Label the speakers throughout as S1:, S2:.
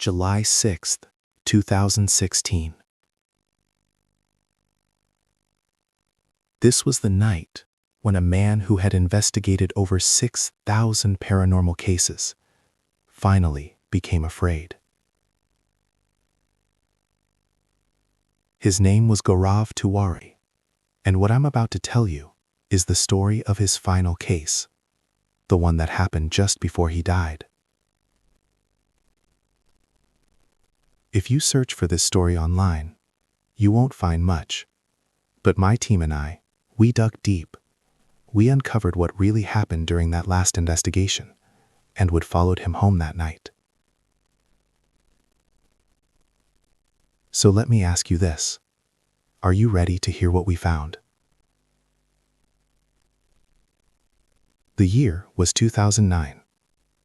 S1: July 6th, 2016. This was the night when a man who had investigated over 6,000 paranormal cases finally became afraid. His name was Gaurav Tiwari, and what I'm about to tell you is the story of his final case, the one that happened just before he died. If you search for this story online, you won't find much, but my team and I, we dug deep. We uncovered what really happened during that last investigation and what followed him home that night. So let me ask you this. Are you ready to hear what we found? The year was 2009.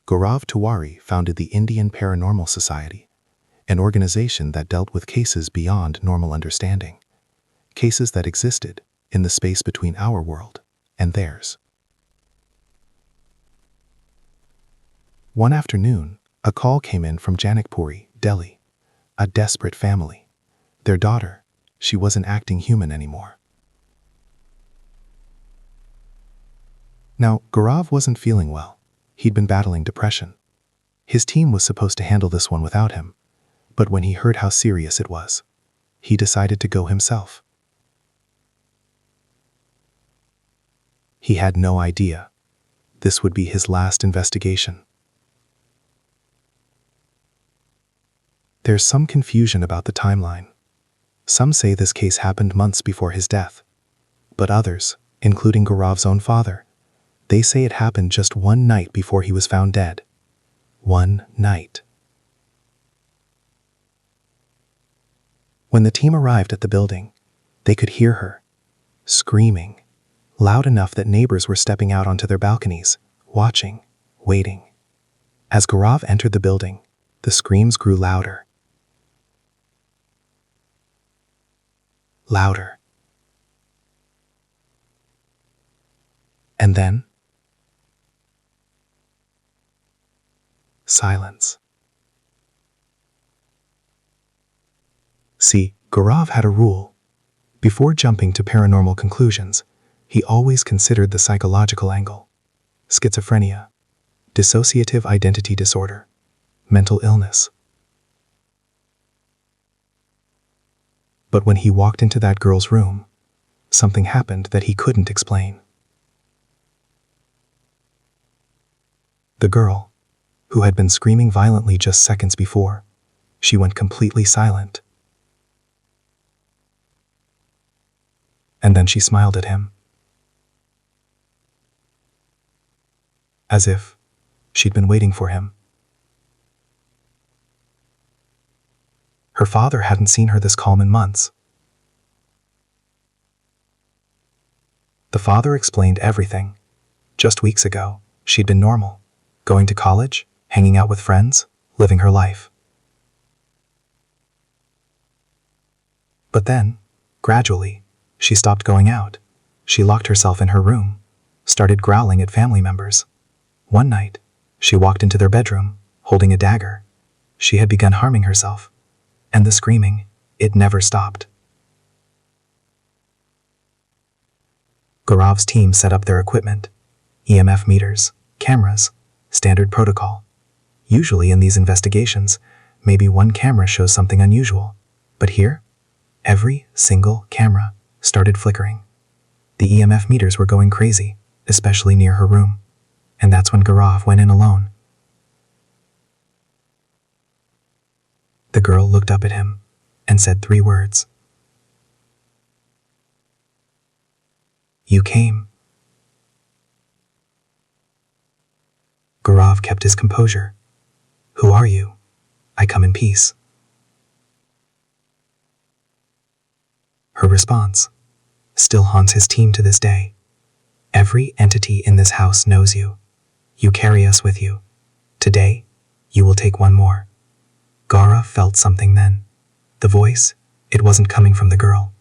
S1: Gaurav Tiwari founded the Indian Paranormal Society, an organization that dealt with cases beyond normal understanding, cases that existed in the space between our world and theirs. One afternoon, a call came in from Janakpuri, Delhi, a desperate family. Their daughter, she wasn't acting human anymore. Now, Gaurav wasn't feeling well. He'd been battling depression. His team was supposed to handle this one without him, but when he heard how serious it was, he decided to go himself. He had no idea this would be his last investigation. There's some confusion about the timeline. Some say this case happened months before his death, but others, including Gaurav's own father, they say it happened just one night before he was found dead. One night. When the team arrived at the building, they could hear her screaming, loud enough that neighbors were stepping out onto their balconies, watching, waiting. As Gaurav entered the building, the screams grew louder. Louder. And then, silence. See, Gaurav had a rule. Before jumping to paranormal conclusions, he always considered the psychological angle. Schizophrenia, dissociative identity disorder, mental illness. But when he walked into that girl's room, something happened that he couldn't explain. The girl, who had been screaming violently just seconds before, she went completely silent. And then she smiled at him, as if she'd been waiting for him. Her father hadn't seen her this calm in months. The father explained everything. Just weeks ago, she'd been normal, going to college, hanging out with friends, living her life. But then, gradually, she stopped going out. She locked herself in her room, started growling at family members. One night, she walked into their bedroom, holding a dagger. She had begun harming herself, and the screaming, it never stopped. Gaurav's team set up their equipment, EMF meters, cameras, standard protocol. Usually in these investigations, maybe one camera shows something unusual, but here, every single camera started flickering. The EMF meters were going crazy, especially near her room, and that's when Gaurav went in alone. The girl looked up at him and said 3 words. "You came." Gaurav kept his composure. "Who are you?" "I come in peace." Her response still haunts his team to this day. "Every entity in this house knows you. You carry us with you. Today, you will take one more." Gaurav felt something then. The voice, it wasn't coming from the girl.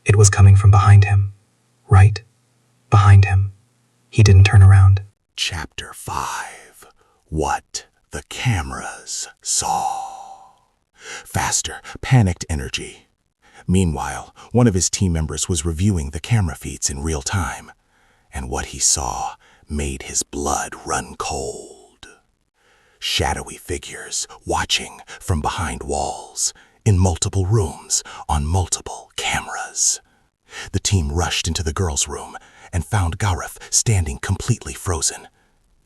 S1: It was coming from behind him. Right behind him. He didn't turn around.
S2: Chapter 5. What the cameras saw. faster, panicked energy. Meanwhile, one of his team members was reviewing the camera feeds in real time, and what he saw made his blood run cold. Shadowy figures watching from behind walls, in multiple rooms, on multiple cameras. The team rushed into the girls' room and found Gaurav standing completely frozen,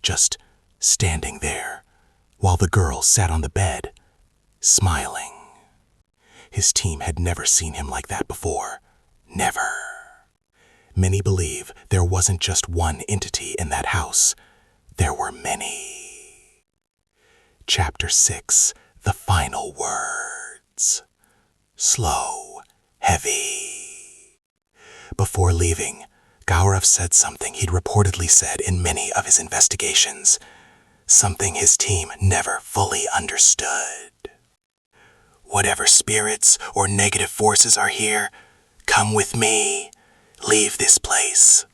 S2: just standing there, while the girl sat on the bed, smiling. His team had never seen him like that before. Never. Many believe there wasn't just one entity in that house. There were many. Chapter 6, The Final Words. Slow, heavy. Before leaving, Gaurav said something he'd reportedly said in many of his investigations, something his team never fully understood. Whatever spirits or negative forces are here, come with me, leave this place.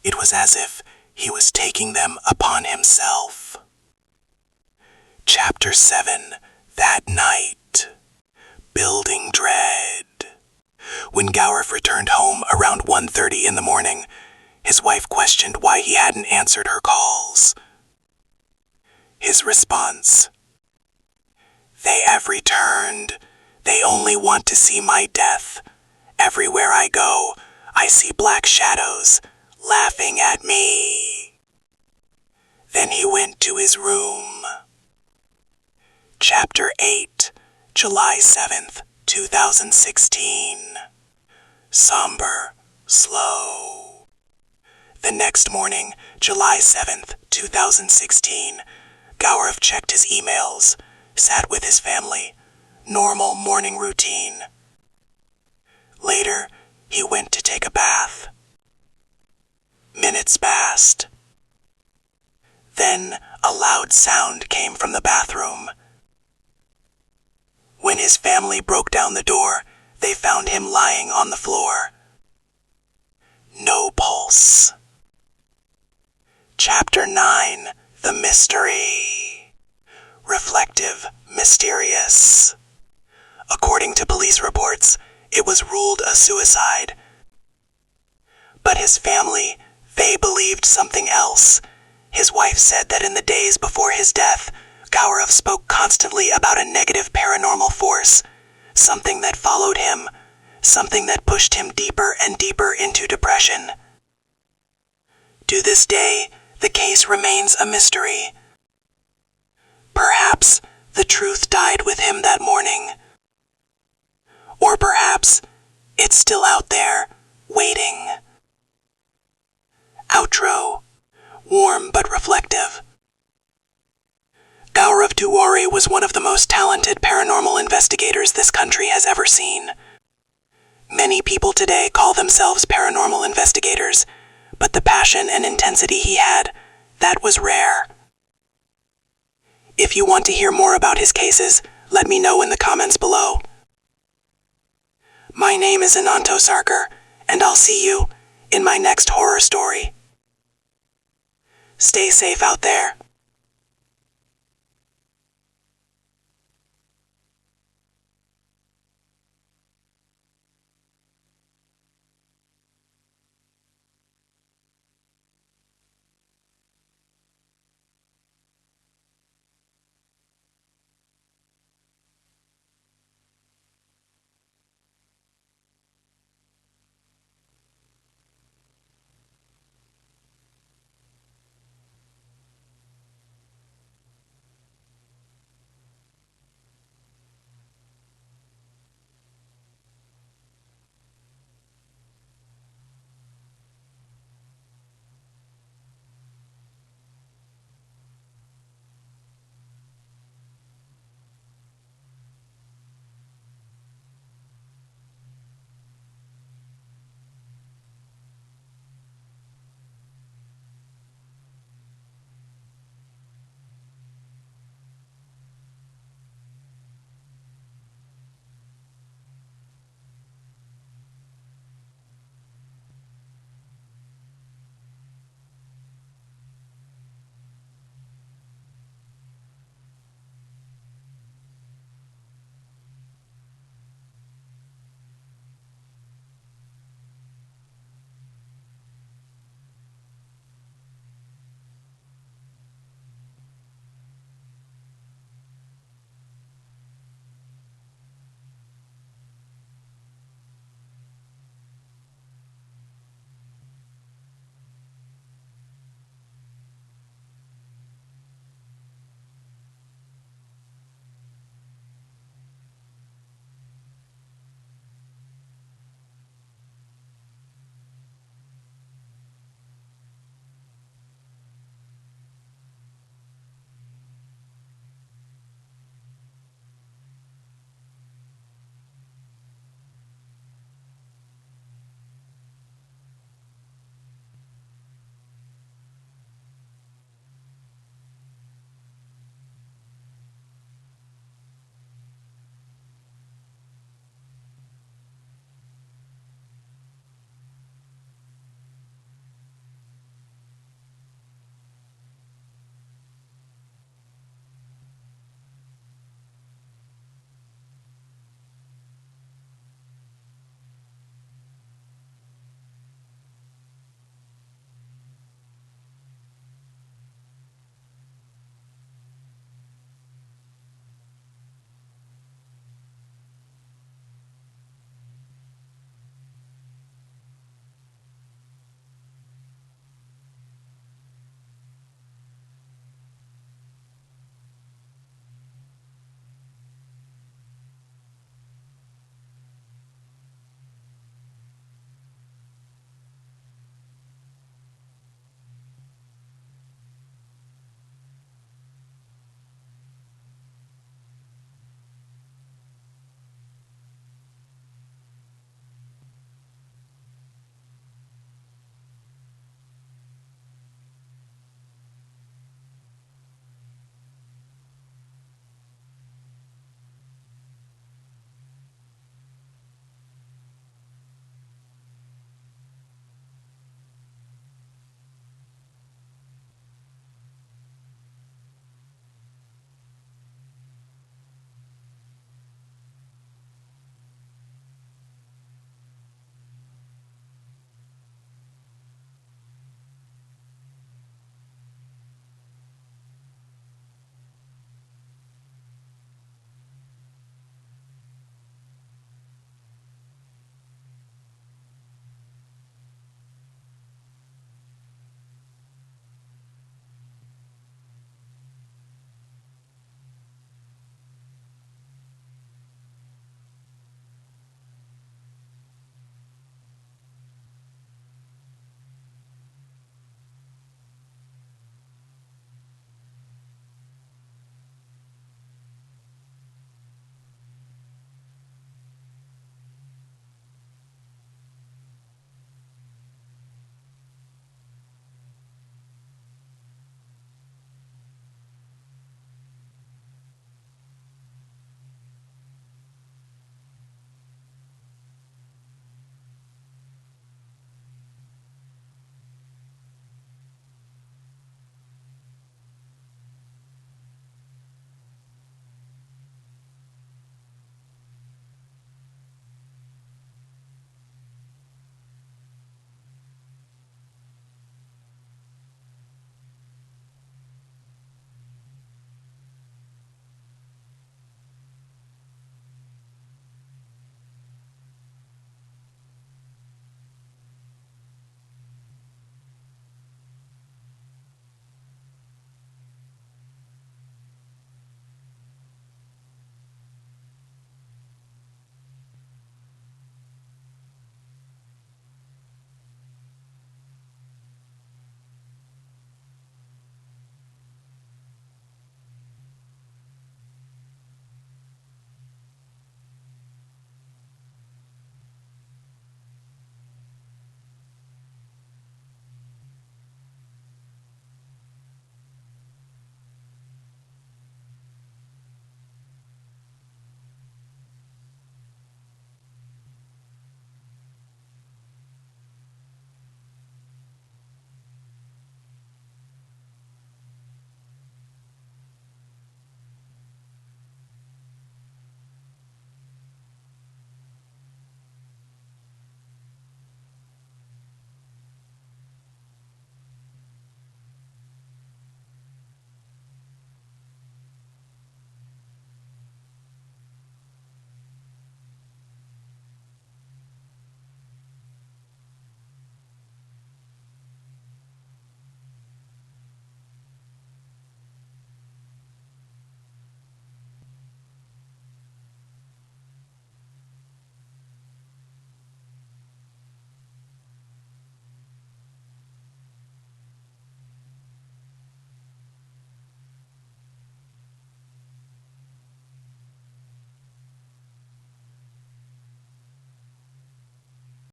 S2: It was as if he was taking them upon himself. Chapter 7, That Night. Building Dread. When Gaurav returned home around 1:30 in the morning, his wife questioned why he hadn't answered her calls. His response: "They have returned. They only want to see my death. Everywhere I go, I see black shadows laughing at me." Then he went to his room. Chapter 8, July 7th, 2016. Somber, slow. The next morning, July 7th, 2016, Gaurav checked his emails, sat with his family, normal morning routine. Later, he went to take a bath. Minutes passed. Then a loud sound came from the bathroom. When his family broke down the door, they found him lying on the floor. No pulse. Chapter 9, The Mystery. Reflective, mysterious. According to police reports, it was ruled a suicide. But his family, they believed something else. His wife said that in the days before his death, Gaurav spoke constantly about a negative paranormal force, something that followed him, something that pushed him deeper and deeper into depression. To this day, the case remains a mystery. Perhaps the truth died with him that morning. Or perhaps it's still out there, waiting. Outro. Warm but reflective. Gaurav Tiwari was one of the most talented paranormal investigators this country has ever seen. Many people today call themselves paranormal investigators, but the passion and intensity he had, that was rare. If you want to hear more about his cases, let me know in the comments below. My name is Ananto Sarkar, and I'll see you in my next horror story. Stay safe out there.